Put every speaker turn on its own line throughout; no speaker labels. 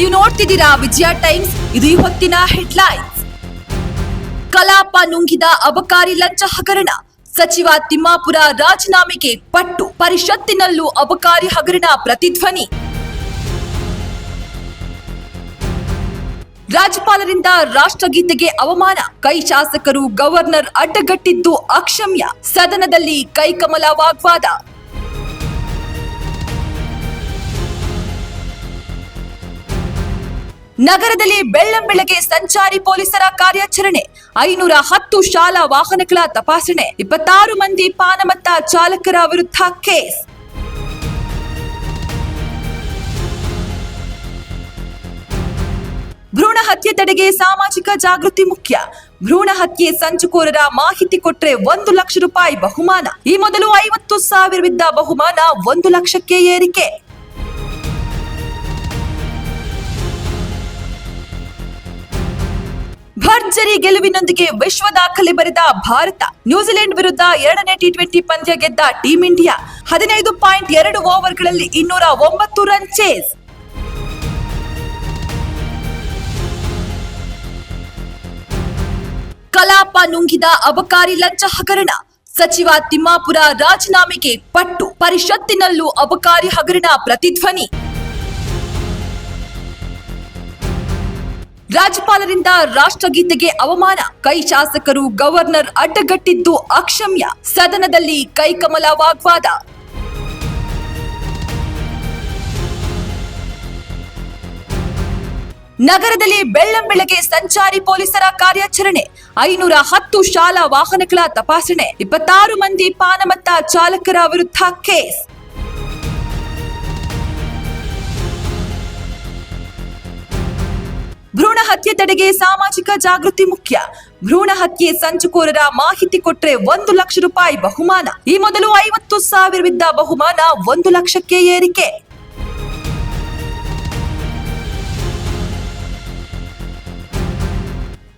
ನೀವು ನೋಡ್ತಿದ್ದೀರಾ ವಿಜಯ ಟೈಮ್ಸ್. ಇದು ಈ ಹೊತ್ತಿನ ಹೆಡ್ಲೈನ್ಸ್. ಕಲಾಪ ನುಂಗಿದ ಅಬಕಾರಿ ಲಂಚ ಹಗರಣ. ಸಚಿವ ತಿಮ್ಮಾಪುರ ರಾಜೀನಾಮೆಗೆ ಪಟ್ಟು. ಪರಿಷತ್ತಿನಲ್ಲೂ ಅಬಕಾರಿ ಹಗರಣ ಪ್ರತಿಧ್ವನಿ. ರಾಜ್ಯಪಾಲರಿಂದ ರಾಷ್ಟ್ರಗೀತೆಗೆ ಅವಮಾನ. ಕೈ ಶಾಸಕರು ಗವರ್ನರ್ ಅಡ್ಡಗಟ್ಟಿದ್ದು ಅಕ್ಷಮ್ಯ. ಸದನದಲ್ಲಿ ಕೈಕಮಲ ವಾಗ್ವಾದ. ನಗರದಲ್ಲಿ ಬೆಳ್ಳಂಬೆಳಗ್ಗೆ ಸಂಚಾರಿ ಪೊಲೀಸರ ಕಾರ್ಯಾಚರಣೆ. 510 ಶಾಲಾ ವಾಹನಗಳ ತಪಾಸಣೆ. 26 ಮಂದಿ ಪಾನಮತ್ತ ಚಾಲಕರ ವಿರುದ್ಧ ಕೇಸ್. ಭ್ರೂಣ ಹತ್ಯೆ ತಡೆಗೆ ಸಾಮಾಜಿಕ ಜಾಗೃತಿ ಮುಖ್ಯ. ಭ್ರೂಣ ಹತ್ಯೆ ಸಂಚುಕೋರರ ಮಾಹಿತಿ ಕೊಟ್ರೆ 1 ಲಕ್ಷ ರೂಪಾಯಿ ಬಹುಮಾನ. ಈ ಮೊದಲು 50,000ವಿದ್ದ ಬಹುಮಾನ 1 ಲಕ್ಷಕ್ಕೆ ಏರಿಕೆ. ಭರ್ಜರಿ ಗೆಲುವಿನೊಂದಿಗೆ ವಿಶ್ವ ದಾಖಲೆ ಬರೆದ ಭಾರತ. ನ್ಯೂಜಿಲೆಂಡ್ ವಿರುದ್ಧ 2ನೇ ಟಿ20 ಪಂದ್ಯ ಗೆದ್ದ ಟೀಂ ಇಂಡಿಯಾ. 15.2 ಓವರ್ಗಳಲ್ಲಿ 209 ರನ್ ಚೇಸ್. ಕಲಾಪ ನುಂಗಿದ ಅಬಕಾರಿ ಲಂಚ ಹಗರಣ. ಸಚಿವ ತಿಮ್ಮಾಪುರ ರಾಜೀನಾಮೆಗೆ ಪಟ್ಟು. ಪರಿಷತ್ತಿನಲ್ಲೂ ಅಬಕಾರಿ ಹಗರಣ ಪ್ರತಿಧ್ವನಿ. ರಾಜ್ಯಪಾಲರಿಂದ ರಾಷ್ಟ್ರಗೀತೆಗೆ ಅವಮಾನ. ಕೈ ಶಾಸಕರು ಗವರ್ನರ್ ಅಡ್ಡಗಟ್ಟಿದ್ದು ಅಕ್ಷಮ್ಯ. ಸದನದಲ್ಲಿ ಕೈಕಮಲ ವಾಗ್ವಾದ. ನಗರದಲ್ಲಿ ಬೆಳ್ಳಂಬೆಳಗ್ಗೆ ಸಂಚಾರಿ ಪೊಲೀಸರ ಕಾರ್ಯಾಚರಣೆ. 510 ಶಾಲಾ ವಾಹನಗಳ ತಪಾಸಣೆ. 26 ಮಂದಿ ಪಾನಮತ್ತ ಚಾಲಕರ ವಿರುದ್ಧ ಕೇಸ್. ಭ್ರೂಣ ಹತ್ಯೆ ತಡೆಗೆ ಸಾಮಾಜಿಕ ಜಾಗೃತಿ ಮುಖ್ಯ. ಭ್ರೂಣ ಹತ್ಯೆ ಸಂಚುಕೋರರ ಮಾಹಿತಿ ಕೊಟ್ರೆ 1 ಲಕ್ಷ ರೂಪಾಯಿ ಬಹುಮಾನ. ಈ ಮೊದಲು 50,000ವಿದ್ದ ಬಹುಮಾನ 1 ಲಕ್ಷಕ್ಕೆ ಏರಿಕೆ.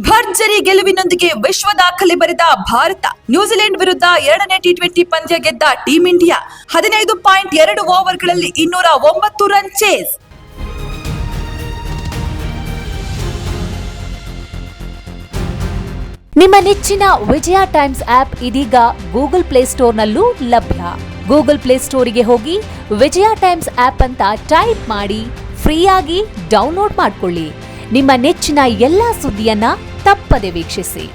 ಭರ್ಜರಿ ಗೆಲುವಿನೊಂದಿಗೆ ವಿಶ್ವ ದಾಖಲೆ ಬರೆದ ಭಾರತ. ನ್ಯೂಜಿಲೆಂಡ್ ವಿರುದ್ಧ 2ನೇ ಟಿ20 ಪಂದ್ಯ ಗೆದ್ದ ಟೀಂ ಇಂಡಿಯಾ. 15.2 ಓವರ್ಗಳಲ್ಲಿ 209 ರನ್ ಚೇಸ್.
ನಿಮ್ಮ ನೆಚ್ಚಿನ ವಿಜಯ ಟೈಮ್ಸ್ ಆಪ್ ಇದೀಗ ಗೂಗಲ್ ಪ್ಲೇಸ್ಟೋರ್ನಲ್ಲೂ ಲಭ್ಯ. ಗೂಗಲ್ ಪ್ಲೇಸ್ಟೋರಿಗೆ ಹೋಗಿ ವಿಜಯ ಟೈಮ್ಸ್ ಆಪ್ ಅಂತ ಟೈಪ್ ಮಾಡಿ ಫ್ರೀಯಾಗಿ ಡೌನ್ಲೋಡ್ ಮಾಡಿಕೊಳ್ಳಿ. ನಿಮ್ಮ ನೆಚ್ಚಿನ ಎಲ್ಲಾ ಸುದ್ದಿಯನ್ನ ತಪ್ಪದೆ ವೀಕ್ಷಿಸಿ.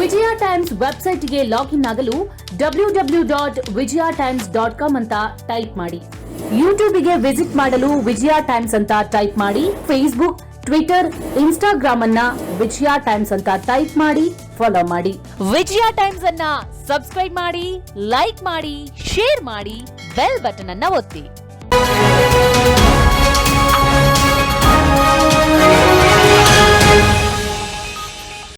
ವಿಜಯ ಟೈಮ್ಸ್ ವೆಬ್ಸೈಟ್ಗೆ ಲಾಗಿನ್ ಆಗಲು www.vijayatimes.com ಅಂತ ಟೈಪ್ ಮಾಡಿ. ಯೂಟ್ಯೂಬ್ಗೆ ವಿಸಿಟ್ ಮಾಡಲು ವಿಜಯ ಟೈಮ್ಸ್ ಅಂತ ಟೈಪ್ ಮಾಡಿ. ಫೇಸ್ಬುಕ್, ಟ್ವಿಟರ್, ಇನ್ಸ್ಟಾಗ್ರಾಮ್ ಅನ್ನ ವಿಜಯ ಟೈಮ್ಸ್ ಅಂತ ಟೈಪ್ ಮಾಡಿ, ಫಾಲೋ ಮಾಡಿ. ವಿಜಯ ಟೈಮ್ಸ್ ಅನ್ನ ಸಬ್ಸ್ಕ್ರೈಬ್ ಮಾಡಿ, ಲೈಕ್ ಮಾಡಿ, ಶೇರ್ ಮಾಡಿ, ಬೆಲ್ ಬಟನ್ ಅನ್ನ ಒತ್ತಿ.